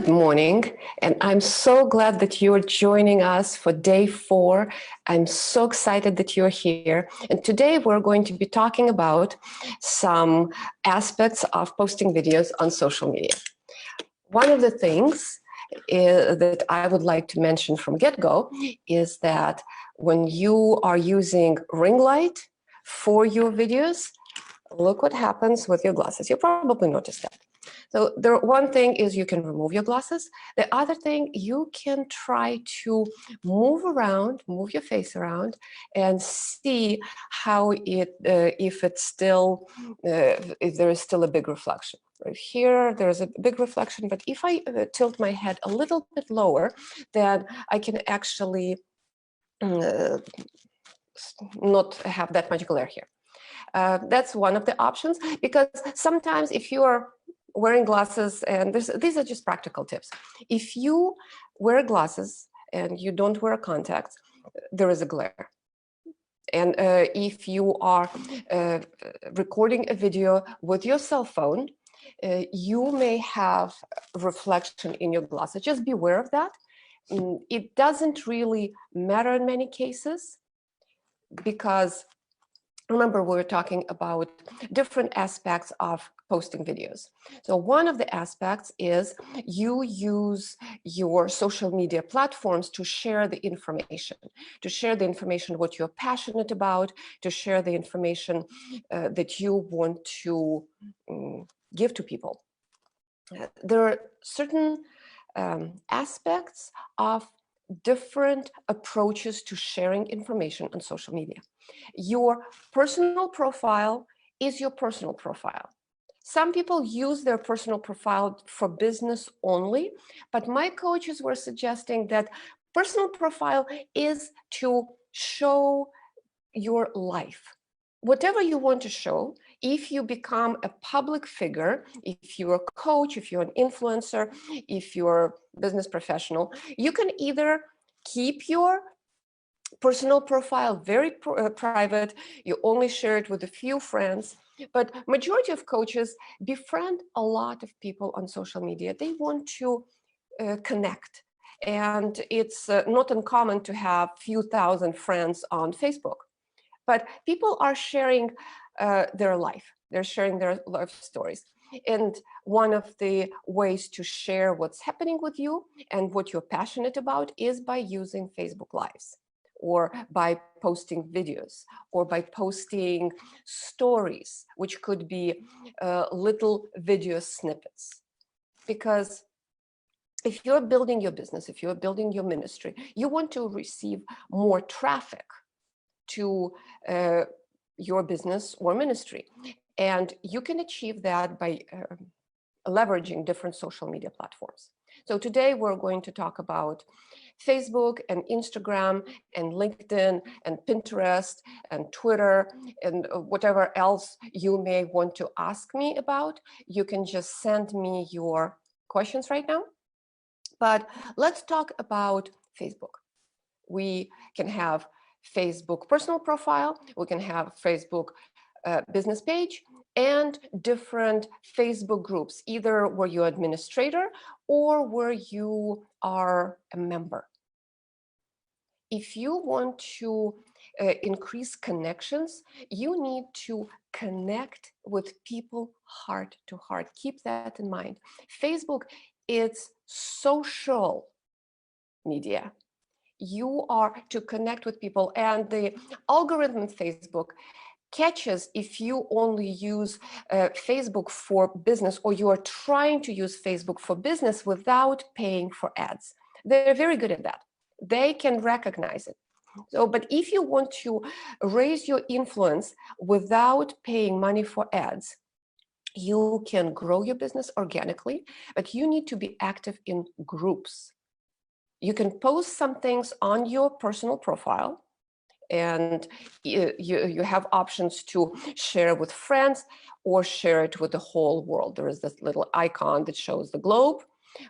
morning, and I'm so glad that you're joining us for day 4. I'm so excited that you're here. And today we're going to be talking about some aspects of posting videos on social media. One of the things that I would like to mention from get-go is that when you are using ring light for your videos, look what happens with your glasses. You probably noticed that. So one thing is you can remove your glasses. The other thing, you can try to move around, move your face around, and see how if there is still a big reflection. Right here, there's a big reflection, but if I tilt my head a little bit lower, then I can actually not have that much glare here. That's one of the options, because sometimes if you are wearing glasses, and these are just practical tips. If you wear glasses and you don't wear contacts, there is a glare. And if you are recording a video with your cell phone, you may have reflection in your glasses. Just be aware of that. It doesn't really matter in many cases, because remember, we're talking about different aspects of posting videos. So one of the aspects is you use your social media platforms to share the information, what you're passionate about, to share the information that you want to give to people. There are certain aspects of different approaches to sharing information on social media. Your personal profile is your personal profile. Some people use their personal profile for business only, but my coaches were suggesting that personal profile is to show your life. Whatever you want to show, if you become a public figure, if you're a coach, if you're an influencer, if you're a business professional, you can either keep your personal profile very private, you only share it with a few friends, but majority of coaches befriend a lot of people on social media. They want to connect. And it's not uncommon to have few thousand friends on Facebook. But people are sharing their life. They're sharing their life stories. And one of the ways to share what's happening with you and what you're passionate about is by using Facebook Lives, or by posting videos, or by posting stories, which could be little video snippets. Because if you're building your business, if you're building your ministry, you want to receive more traffic to your business or ministry. And you can achieve that by leveraging different social media platforms. So today we're going to talk about Facebook and Instagram and LinkedIn and Pinterest and Twitter and whatever else you may want to ask me about. You can just send me your questions right now. But let's talk about Facebook. We can have Facebook personal profile, we can have Facebook business page, and different Facebook groups, either where you're administrator or where you are a member. If you want to increase connections, you need to connect with people heart to heart. Keep that in mind. Facebook, it's social media. You are to connect with people, and the algorithm in Facebook catches if you only use Facebook for business, or you are trying to use Facebook for business without paying for ads. They're very good at that. They can recognize it. So, but if you want to raise your influence without paying money for ads, you can grow your business organically, but you need to be active in groups. You can post some things on your personal profile, and you have options to share with friends or share it with the whole world. There is this little icon that shows the globe,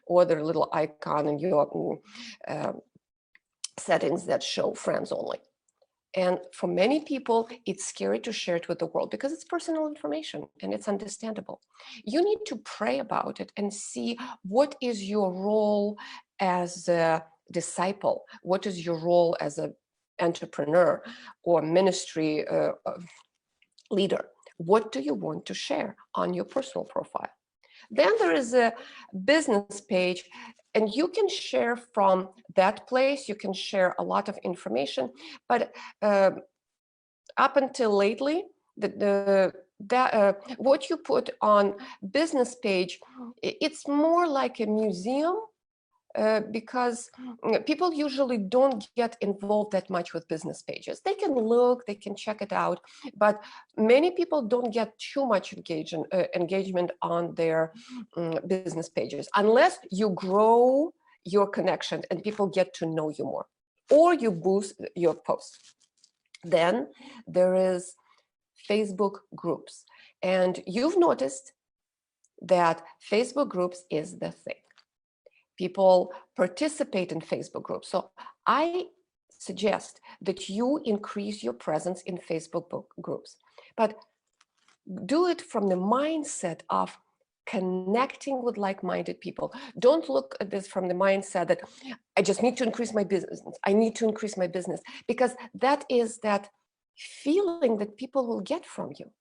or the little icon in your settings that show friends only. And for many people, it's scary to share it with the world because it's personal information and it's understandable. You need to pray about it and see what is your role as a disciple, what is your role as an entrepreneur or ministry leader. What do you want to share on your personal profile? Then there is a business page, and you can share from that place. You can share a lot of information, but up until lately, what you put on business page, it's more like a museum. Because people usually don't get involved that much with business pages. They can look, they can check it out, but many people don't get too much engagement on their business pages unless you grow your connection and people get to know you more, or you boost your post. Then there is Facebook groups, and you've noticed that Facebook groups is the thing. People participate in Facebook groups. So I suggest that you increase your presence in Facebook groups, but do it from the mindset of connecting with like-minded people. Don't look at this from the mindset that I just need to increase my business. I need to increase my business, because that is that feeling that people will get from you.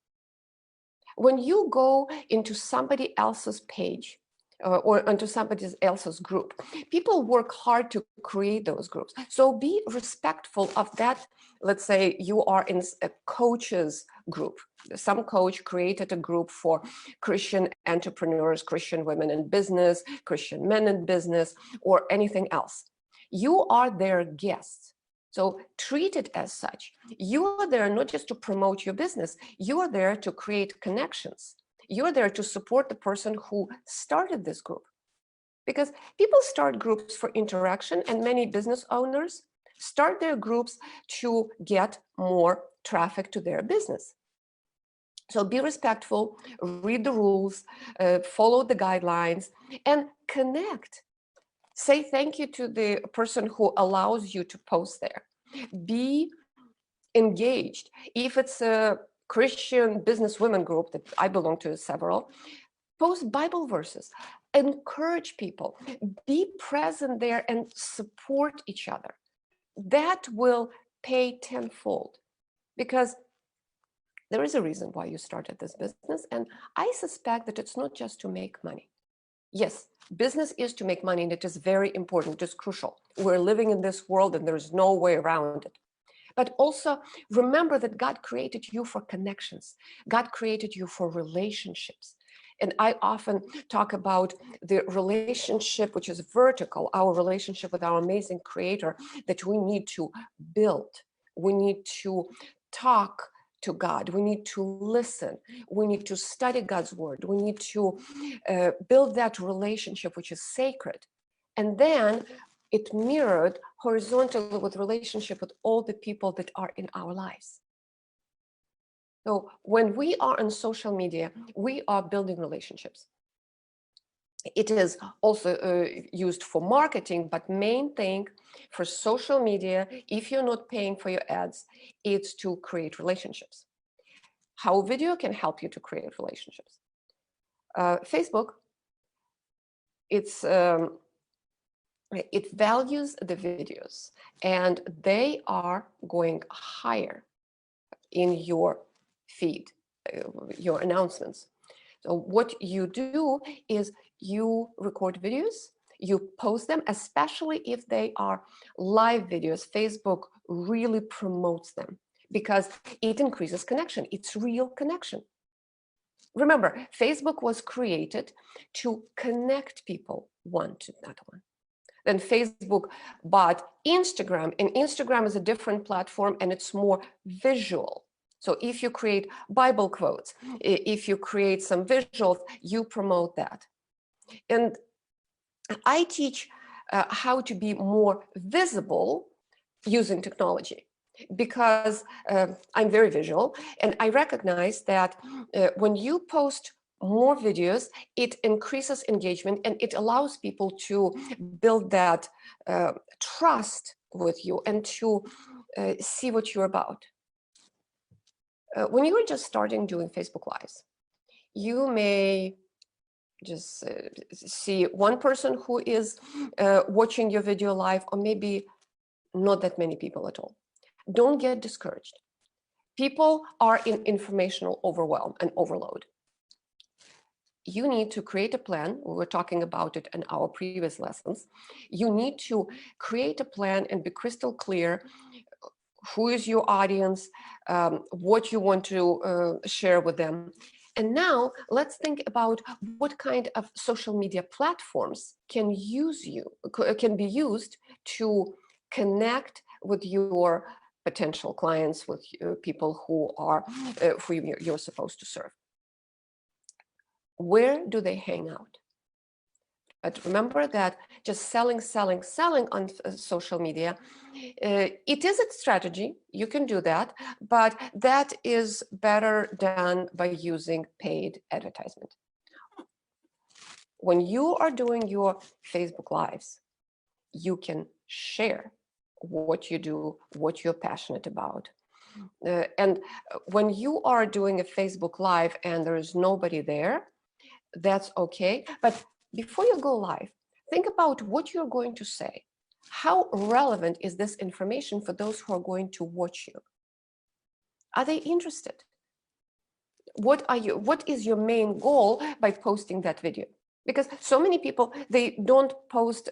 When you go into somebody else's page, or onto somebody else's group, people work hard to create those groups. So be respectful of that. Let's say you are in a coach's group. Some coach created a group for Christian entrepreneurs, Christian women in business, Christian men in business, or anything else. You are their guests. So treat it as such. You are there not just to promote your business, you are there to create connections. You're there to support the person who started this group. Because people start groups for interaction, and many business owners start their groups to get more traffic to their business. So be respectful, read the rules, follow the guidelines, and connect. Say thank you to the person who allows you to post there. Be engaged. If it's a Christian business women group that I belong to, several, post Bible verses, encourage people, be present there and support each other. That will pay tenfold, because there is a reason why you started this business. And I suspect that it's not just to make money. Yes, business is to make money, and it is very important, it is crucial. We're living in this world and there's no way around it. But also remember that God created you for connections. God created you for relationships. And I often talk about the relationship, which is vertical, our relationship with our amazing Creator, that we need to build. We need to talk to God. We need to listen. We need to study God's word. We need to build that relationship, which is sacred. And then it mirrored horizontally with relationship with all the people that are in our lives. So when we are on social media, we are building relationships. It is also used for marketing, but main thing for social media, if you're not paying for your ads, it's to create relationships. How video can help you to create relationships. Facebook, it values the videos, and they are going higher in your feed, your announcements. So what you do is you record videos, you post them, especially if they are live videos. Facebook really promotes them because it increases connection. It's real connection. Remember, Facebook was created to connect people one to another one. Then Facebook bought Instagram, and Instagram is a different platform and it's more visual. So if you create Bible quotes, if you create some visuals, you promote that. And I teach how to be more visible using technology, because I'm very visual, and I recognize that when you post more videos, it increases engagement and it allows people to build that trust with you and to see what you're about. When you were just starting doing Facebook Lives, you may just see one person who is watching your video live, or maybe not that many people at all. Don't get discouraged. People are in informational overwhelm and overload. You need to create a plan. We were talking about it in our previous lessons. You need to create a plan and be crystal clear who is your audience, what you want to share with them. And now let's think about what kind of social media platforms can be used to connect with your potential clients, with people who you're supposed to serve. Where do they hang out? But remember that just selling on social media, it is a strategy. You can do that, but that is better done by using paid advertisement. When you are doing your Facebook Lives, you can share what you do, what you're passionate about. And when you are doing a Facebook Live and there is nobody there, that's okay. But before you go live, think about what you're going to say. How relevant is this information for those who are going to watch you? Are they interested? What is your main goal by posting that video? Because so many people, they don't post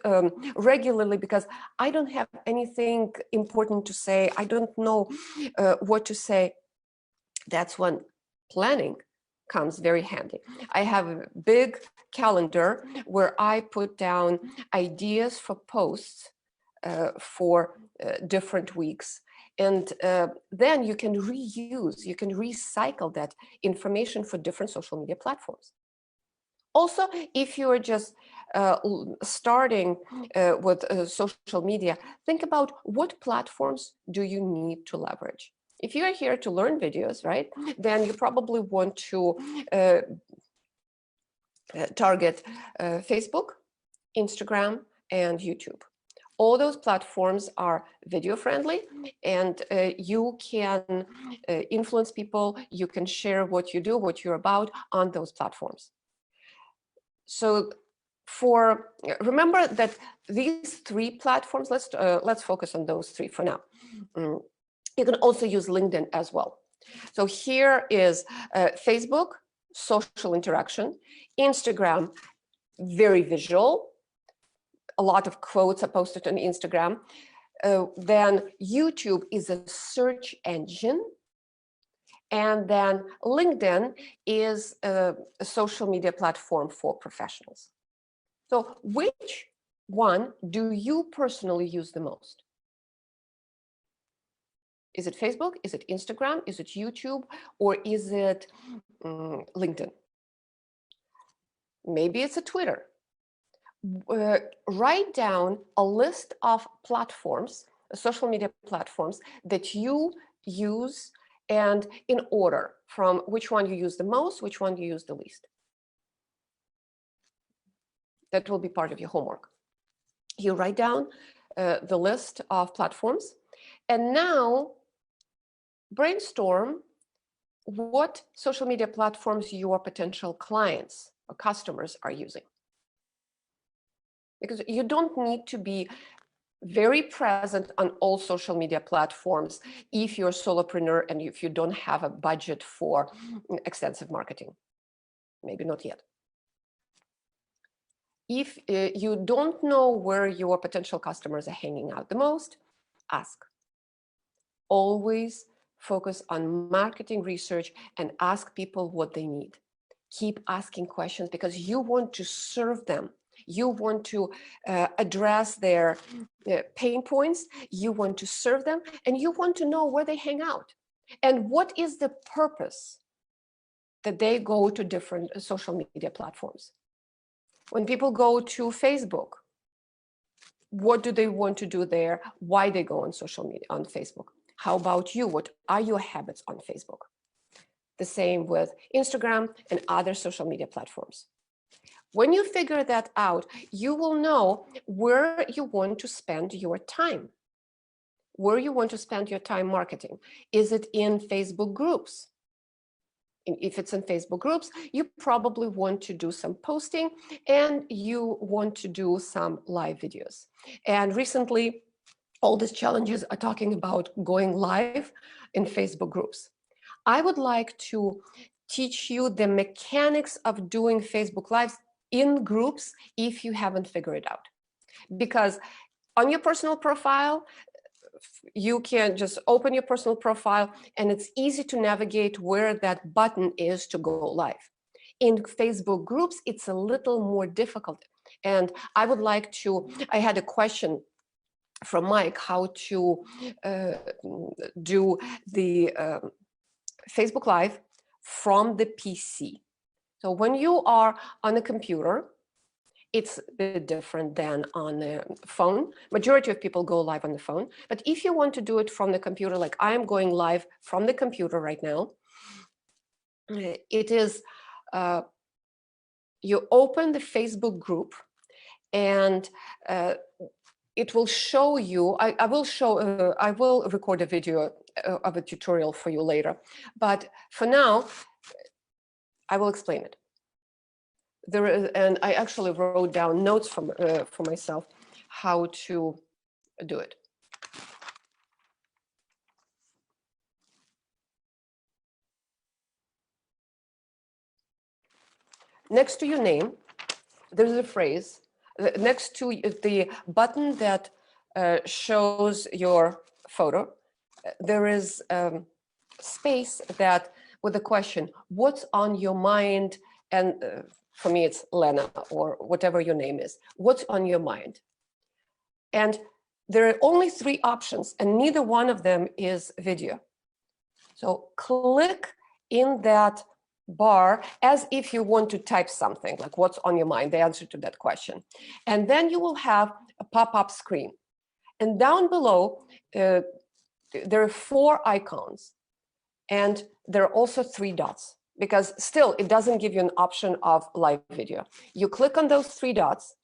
regularly because I don't have anything important to say. I don't know what to say. That's when planning comes very handy. I have a big calendar where I put down ideas for posts for different weeks. And then you can reuse, you can recycle that information for different social media platforms. Also, if you're just starting with social media, think about what platforms do you need to leverage. If you are here to learn videos, right, then you probably want to target Facebook, Instagram, and YouTube. All those platforms are video friendly, and you can influence people. You can share what you do, what you're about on those platforms. So remember that these three platforms, let's focus on those three for now. You can also use LinkedIn as well. So here is Facebook, social interaction, Instagram, very visual. A lot of quotes are posted on Instagram. Then YouTube is a search engine. And then LinkedIn is a social media platform for professionals. So which one do you personally use the most? Is it Facebook? Is it Instagram? Is it YouTube? Or is it LinkedIn? Maybe it's a Twitter. Write down a list of platforms, social media platforms that you use, and in order from which one you use the most, which one you use the least. That will be part of your homework. You write down the list of platforms, and now brainstorm what social media platforms your potential clients or customers are using. Because you don't need to be very present on all social media platforms if you're a solopreneur and if you don't have a budget for extensive marketing. Maybe not yet. If you don't know where your potential customers are hanging out the most, ask. Always focus on marketing research and ask people what they need. Keep asking questions because you want to serve them. You want to address their pain points, you want to serve them, and you want to know where they hang out. And what is the purpose that they go to different social media platforms? When people go to Facebook, what do they want to do there? Why they go on social media, on Facebook? How about you? What are your habits on Facebook? The same with Instagram and other social media platforms. When you figure that out, you will know where you want to spend your time. where you want to spend your time marketing. Is it in Facebook groups? And if it's in Facebook groups, you probably want to do some posting and you want to do some live videos. And recently, all these challenges are talking about going live in Facebook groups. I would like to teach you the mechanics of doing Facebook Lives in groups if you haven't figured it out. Because on your personal profile, you can just open your personal profile and it's easy to navigate where that button is to go live. In Facebook groups, it's a little more difficult. And I would like to, I had a question from Mike, how to do the Facebook Live from the PC. So when you are on a computer, it's a bit different than on the phone. Majority of people go live on the phone. But if you want to do it from the computer, like I'm going live from the computer right now, it is, you open the Facebook group and it will show you, I will record a video of a tutorial for you later. But for now, I will explain it. There is, and I actually wrote down notes for myself how to do it. Next to your name, there's a phrase. Next to the button that shows your photo, there is space that with the question, what's on your mind? And for me, it's Lena or whatever your name is. What's on your mind? And there are only 3 options and neither one of them is video. So click in that bar as if you want to type something, like what's on your mind, the answer to that question. And then you will have a pop-up screen. And down below, there are 4 icons. And there are also 3 dots, because still it doesn't give you an option of live video. You click on those 3 dots,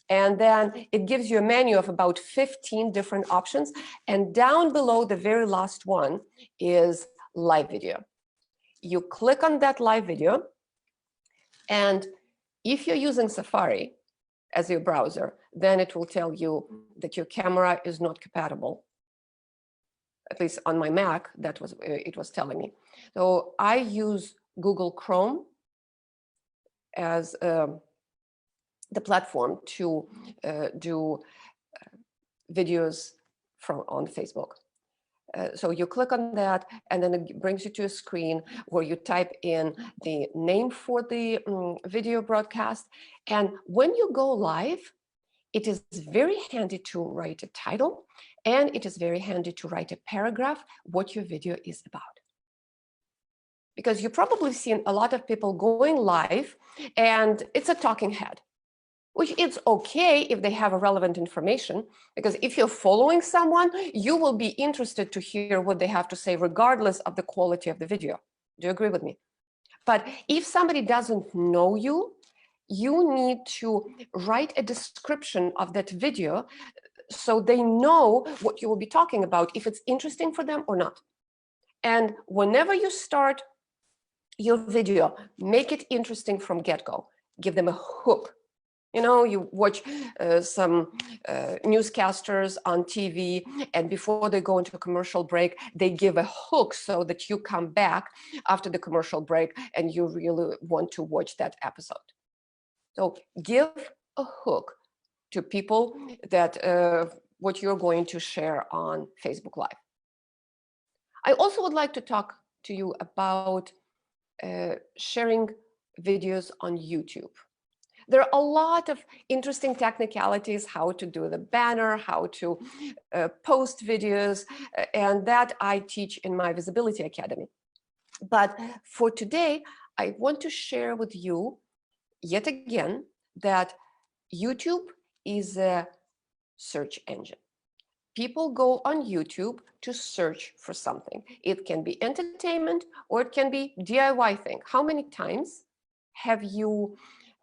and then it gives you a menu of about 15 different options. And down below, the very last one is live video. You click on that live video, and if you're using Safari as your browser, then it will tell you that your camera is not compatible. At least on my Mac, that was it was telling me. So I use Google Chrome as the platform to do videos from on Facebook. So you click on that, and then it brings you to a screen where you type in the name for the video broadcast. And when you go live, it is very handy to write a title, and it is very handy to write a paragraph what your video is about. Because you've probably seen a lot of people going live, and it's a talking head, which it's okay if they have a relevant information, because if you're following someone, you will be interested to hear what they have to say, regardless of the quality of the video. Do you agree with me? But if somebody doesn't know you, you need to write a description of that video so they know what you will be talking about, if it's interesting for them or not. And whenever you start your video, make it interesting from get-go. Give them a hook. You know, you watch some newscasters on TV, and before they go into a commercial break, they give a hook so that you come back after the commercial break and you really want to watch that episode. So give a hook to people that what you're going to share on Facebook Live. I also would like to talk to you about sharing videos on YouTube. There are a lot of interesting technicalities, how to do the banner, how to post videos, and that I teach in my Visibility Academy. But for today, I want to share with you yet again that YouTube is a search engine. People go on YouTube to search for something. It can be entertainment or it can be DIY thing. How many times have you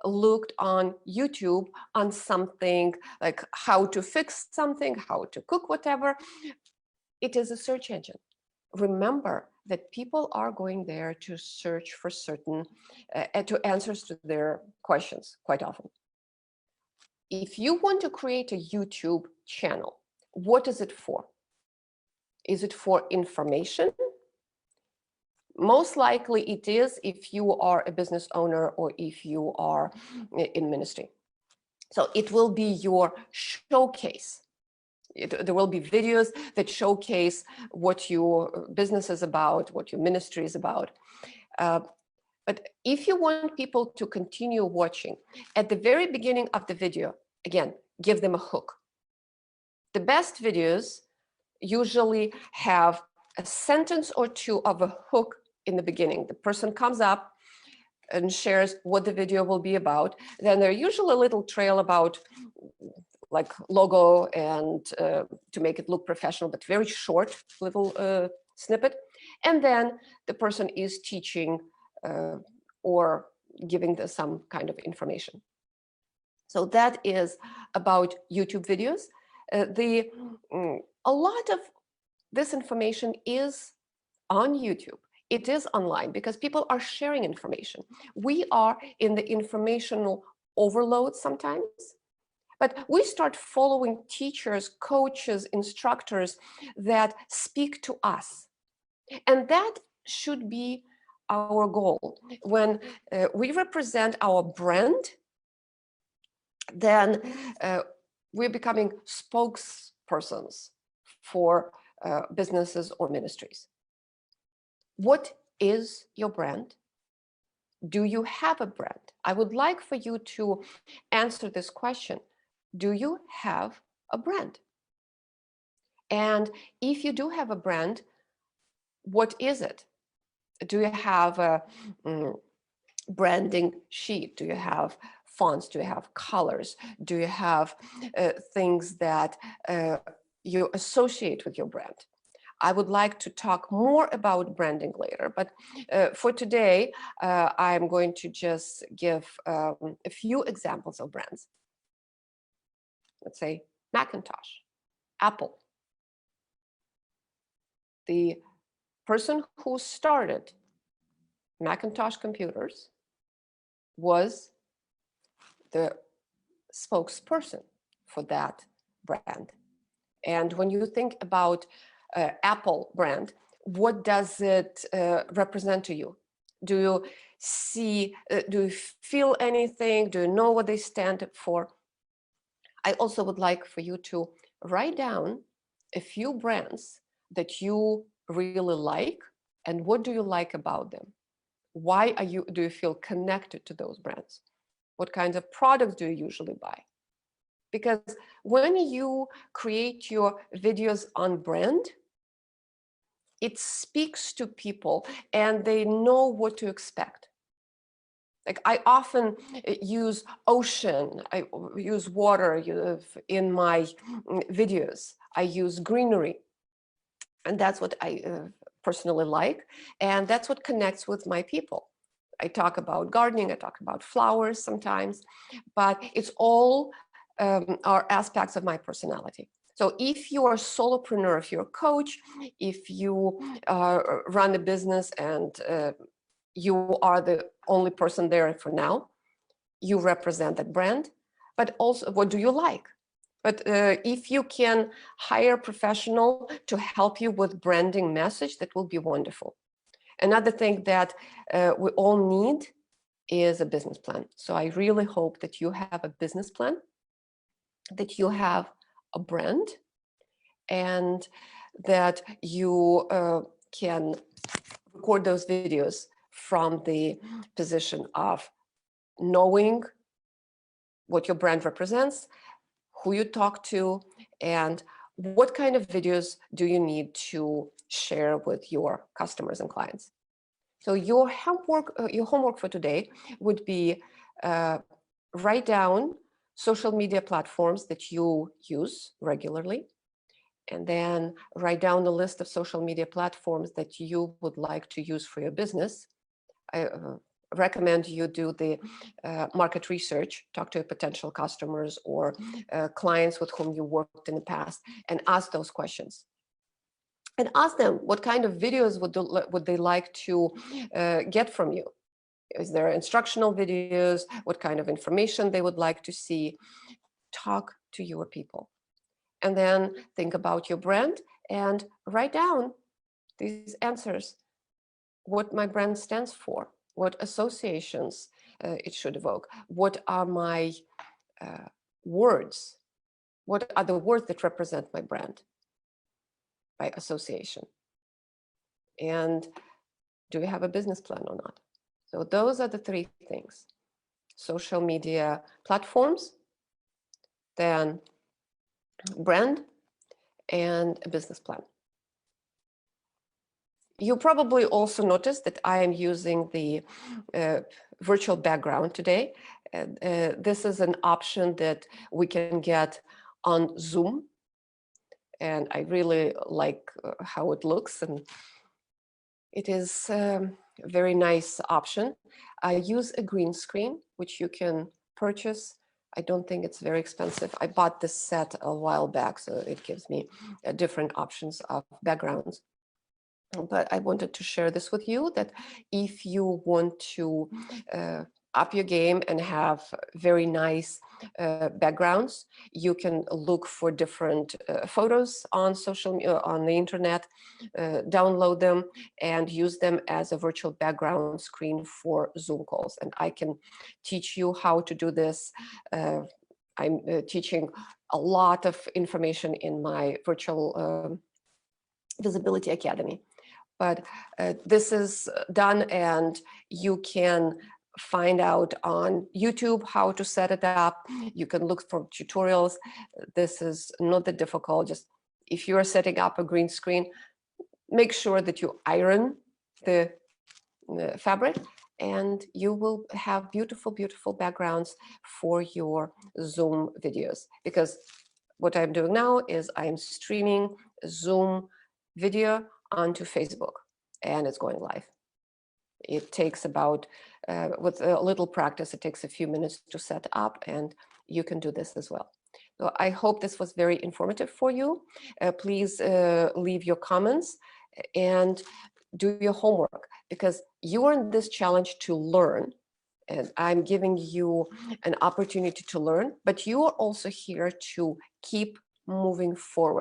looked on YouTube on something like how to fix something, how to cook, whatever, It is a search engine. Remember that people are going there to search for certain, to answers to their questions quite often. If you want to create a YouTube channel, what is it for? Is it for information? Most likely it is if you are a business owner or if you are in ministry. So it will be your showcase. There will be videos that showcase what your business is about, what your ministry is about. But if you want people to continue watching, at the very beginning of the video, again, give them a hook. The best videos usually have a sentence or two of a hook in the beginning. The person comes up and shares what the video will be about. Then there's usually a little trail about like logo and to make it look professional, but very short little snippet. And then the person is teaching or giving some kind of information. So that is about YouTube videos. A lot of this information is on YouTube. It is online because people are sharing information. We are in the informational overload sometimes, but we start following teachers, coaches, instructors that speak to us. And that should be our goal. When we represent our brand, then we're becoming spokespersons for businesses or ministries. What is your brand? Do you have a brand? I would like for you to answer this question. Do you have a brand? And if you do have a brand, what is it? Do you have a branding sheet? Do you have fonts? Do you have colors? Do you have things that you associate with your brand? I would like to talk more about branding later, but for today, I'm going to just give a few examples of brands. Let's say Macintosh, Apple. The person who started Macintosh computers was the spokesperson for that brand. And when you think about Apple brand, what does it represent to you? Do you see, do you feel anything? Do you know what they stand for? I also would like for you to write down a few brands that you really like, and what do you like about them? Why do you feel connected to those brands? What kinds of products do you usually buy? Because when you create your videos on brand, it speaks to people and they know what to expect. Like I often use ocean, I use water in my videos. I use greenery, and that's what I personally like, and that's what connects with my people. I talk about gardening, I talk about flowers sometimes, but it's all are aspects of my personality. So if you are a solopreneur, if you're a coach, if you run a business and you are the only person there for now, you represent that brand, but also what do you like? But if you can hire a professional to help you with branding message, that will be wonderful. Another thing that we all need is a business plan. So I really hope that you have a business plan, that you have a brand, and that you can record those videos from the position of knowing what your brand represents, who you talk to, and what kind of videos do you need to share with your customers and clients. So your homework for today would be write down social media platforms that you use regularly, and then write down the list of social media platforms that you would like to use for your business. I recommend you do the market research, talk to potential customers or clients with whom you worked in the past, and ask those questions. and ask them what kind of videos would they like to get from you. Is there instructional videos? What kind of information they would like to see? Talk to your people. And then think about your brand and write down these answers. What my brand stands for, what associations it should evoke, what are my words, what are the words that represent my brand by association, and do we have a business plan or not? So those are the three things: social media platforms, then brand, and a business plan. You probably also noticed that I am using the virtual background today. This is an option that we can get on Zoom, and I really like how it looks, and it is a very nice option. I use a green screen, which you can purchase. I don't think it's very expensive. I bought this set a while back, so it gives me different options of backgrounds. But I wanted to share this with you, that if you want to up your game and have very nice backgrounds, you can look for different photos on on the internet, download them and use them as a virtual background screen for Zoom calls. And I can teach you how to do this. I'm teaching a lot of information in my virtual Visibility Academy. But this is done, and you can find out on YouTube how to set it up. You can look for tutorials. This is not that difficult. Just if you are setting up a green screen, make sure that you iron the fabric, and you will have beautiful, beautiful backgrounds for your Zoom videos. Because what I'm doing now is I'm streaming a Zoom video onto Facebook, and it's going live. It takes about, with a little practice, it takes a few minutes to set up, and you can do this as well. So I hope this was very informative for you. Please leave your comments and do your homework, because you are in this challenge to learn, and I'm giving you an opportunity to learn, but you are also here to keep moving forward.